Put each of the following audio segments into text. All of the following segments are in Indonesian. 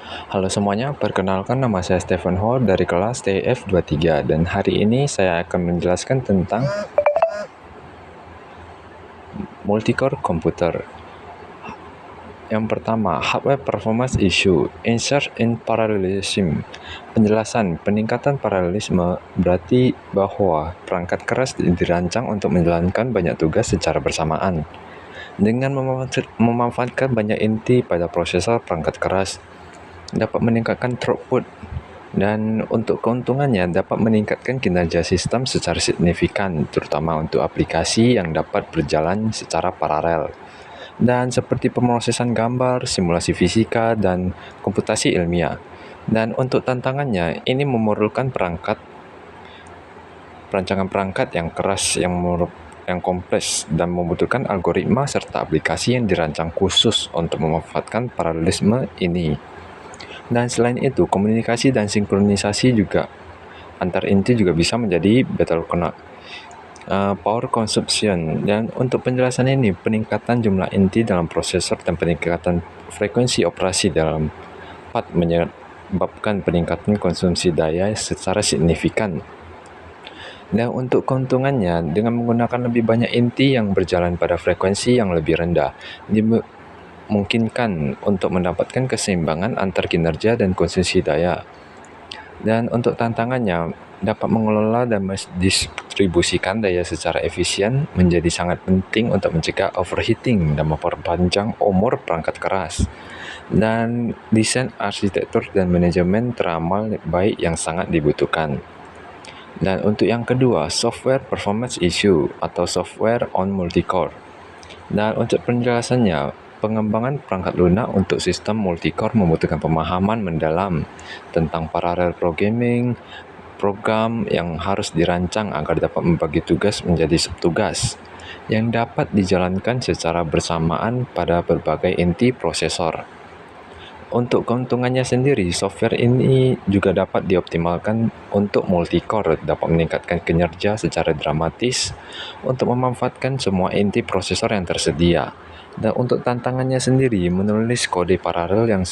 Halo semuanya, perkenalkan nama saya Stephen Ho dari kelas TF23 dan hari ini saya akan menjelaskan tentang multicore komputer. Yang pertama, hardware performance issue, insert in parallelism. Penjelasan, peningkatan paralelisme berarti bahwa perangkat keras dirancang untuk menjalankan banyak tugas secara bersamaan. Dengan memanfaatkan banyak inti pada prosesor perangkat keras, dapat meningkatkan throughput, dan untuk keuntungannya dapat meningkatkan kinerja sistem secara signifikan, terutama untuk aplikasi yang dapat berjalan secara paralel. Dan seperti pemrosesan gambar, simulasi fisika, dan komputasi ilmiah. Dan untuk tantangannya, ini memerlukan perancangan perangkat yang keras, yang kompleks, dan membutuhkan algoritma serta aplikasi yang dirancang khusus untuk memanfaatkan paralelisme ini. Dan selain itu, komunikasi dan sinkronisasi juga antar inti juga bisa menjadi bottleneck. Power consumption, dan untuk penjelasan ini, peningkatan jumlah inti dalam prosesor dan peningkatan frekuensi operasi dalam part menyebabkan peningkatan konsumsi daya secara signifikan. Dan untuk keuntungannya, dengan menggunakan lebih banyak inti yang berjalan pada frekuensi yang lebih rendah, dimungkinkan untuk mendapatkan keseimbangan antar kinerja dan konsumsi daya. Dan untuk tantangannya, dapat mengelola dan mendistribusikan daya secara efisien menjadi sangat penting untuk mencegah overheating dan memperpanjang umur perangkat keras. Dan desain arsitektur dan manajemen teramal baik yang sangat dibutuhkan. Dan untuk yang kedua, software performance issue atau software on multicore. Dan untuk penjelasannya, pengembangan perangkat lunak untuk sistem multicore membutuhkan pemahaman mendalam tentang parallel programming, program yang harus dirancang agar dapat membagi tugas menjadi subtugas yang dapat dijalankan secara bersamaan pada berbagai inti prosesor. Untuk keuntungannya sendiri, software ini juga dapat dioptimalkan untuk multicore, dapat meningkatkan kinerja secara dramatis untuk memanfaatkan semua inti prosesor yang tersedia. Dan untuk tantangannya sendiri, menulis kode paralel yang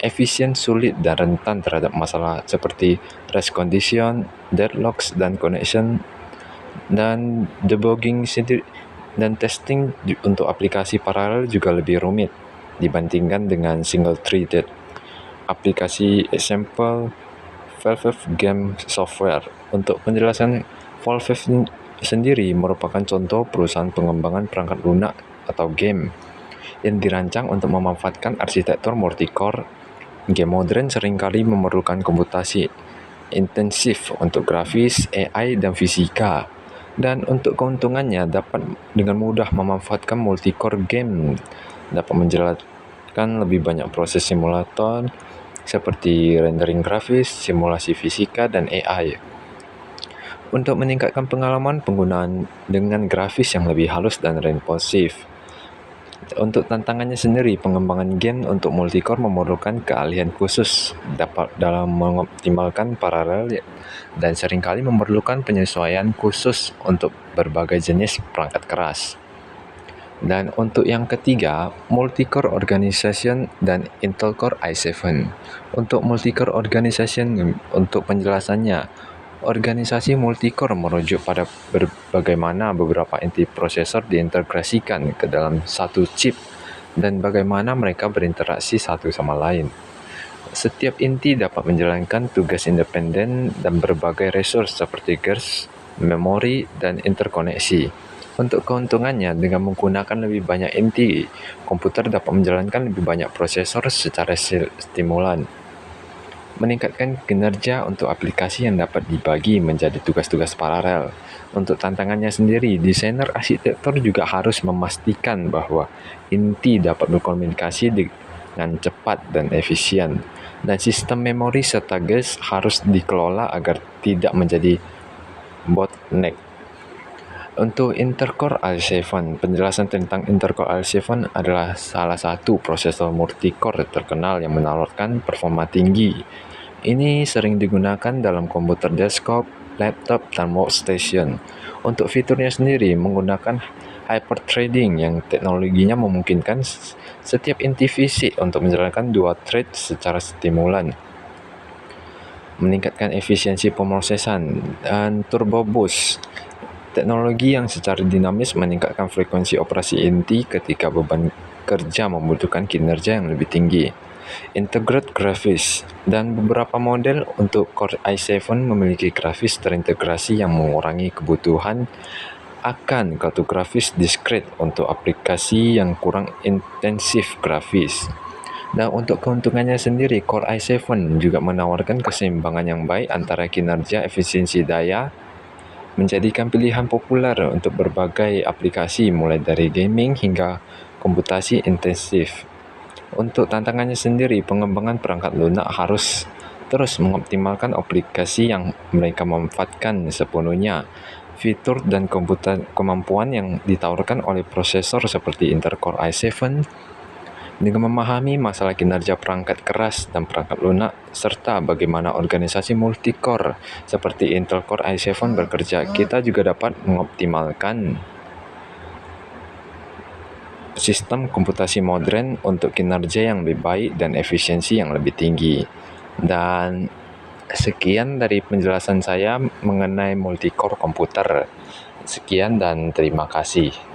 efisien, sulit, dan rentan terhadap masalah seperti race condition, deadlocks, dan connection, dan debugging sendiri dan testing untuk aplikasi paralel juga lebih rumit dibandingkan dengan single-threaded aplikasi example Valve Game Software. Untuk penjelasan, Valve sendiri merupakan contoh perusahaan pengembangan perangkat lunak atau game yang dirancang untuk memanfaatkan arsitektur multicore. Game modern seringkali memerlukan komputasi intensif untuk grafis, AI, dan fisika. Dan untuk keuntungannya, dapat dengan mudah memanfaatkan multicore game, dapat menjalankan lebih banyak proses simulator seperti rendering grafis, simulasi fisika, dan AI. Untuk meningkatkan pengalaman penggunaan dengan grafis yang lebih halus dan responsif. Untuk tantangannya sendiri, pengembangan game untuk multicore memerlukan keahlian khusus dalam mengoptimalkan paralel dan seringkali memerlukan penyesuaian khusus untuk berbagai jenis perangkat keras. Dan untuk yang ketiga, multicore organization dan Intel Core i7. Untuk multicore organization, untuk penjelasannya, organisasi multicore merujuk pada bagaimana beberapa inti prosesor diintegrasikan ke dalam satu chip dan bagaimana mereka berinteraksi satu sama lain. Setiap inti dapat menjalankan tugas independen dan berbagai resource seperti cache, memori, dan interkoneksi. Untuk keuntungannya, dengan menggunakan lebih banyak inti, komputer dapat menjalankan lebih banyak prosesor secara stimulan, meningkatkan kinerja untuk aplikasi yang dapat dibagi menjadi tugas-tugas paralel. Untuk tantangannya sendiri, desainer arsitektur juga harus memastikan bahwa inti dapat berkomunikasi dengan cepat dan efisien, dan sistem memori serta cache harus dikelola agar tidak menjadi bottleneck. Untuk Intel Core i7, penjelasan tentang Intel Core i7 adalah salah satu prosesor multicore terkenal yang menawarkan performa tinggi. Ini sering digunakan dalam komputer desktop, laptop, dan workstation. Untuk fiturnya sendiri menggunakan hyperthreading yang teknologinya memungkinkan setiap inti fisik untuk menjalankan dua thread secara stimulan, meningkatkan efisiensi pemrosesan, dan turbo boost, teknologi yang secara dinamis meningkatkan frekuensi operasi inti ketika beban kerja membutuhkan kinerja yang lebih tinggi. Integrate grafis, dan beberapa model untuk Core i7 memiliki grafis terintegrasi yang mengurangi kebutuhan akan kartu grafis diskret untuk aplikasi yang kurang intensif grafis. Dan untuk keuntungannya sendiri, Core i7 juga menawarkan keseimbangan yang baik antara kinerja, efisiensi daya, menjadikan pilihan populer untuk berbagai aplikasi mulai dari gaming hingga komputasi intensif. Untuk tantangannya sendiri, pengembangan perangkat lunak harus terus mengoptimalkan aplikasi yang mereka manfaatkan sepenuhnya. Fitur dan kemampuan yang ditawarkan oleh prosesor seperti Intel Core i7 dengan memahami masalah kinerja perangkat keras dan perangkat lunak serta bagaimana organisasi multi-core seperti Intel Core i7 bekerja, kita juga dapat mengoptimalkan sistem komputasi modern untuk kinerja yang lebih baik dan efisiensi yang lebih tinggi. Dan sekian dari penjelasan saya mengenai multi-core komputer. Sekian dan terima kasih.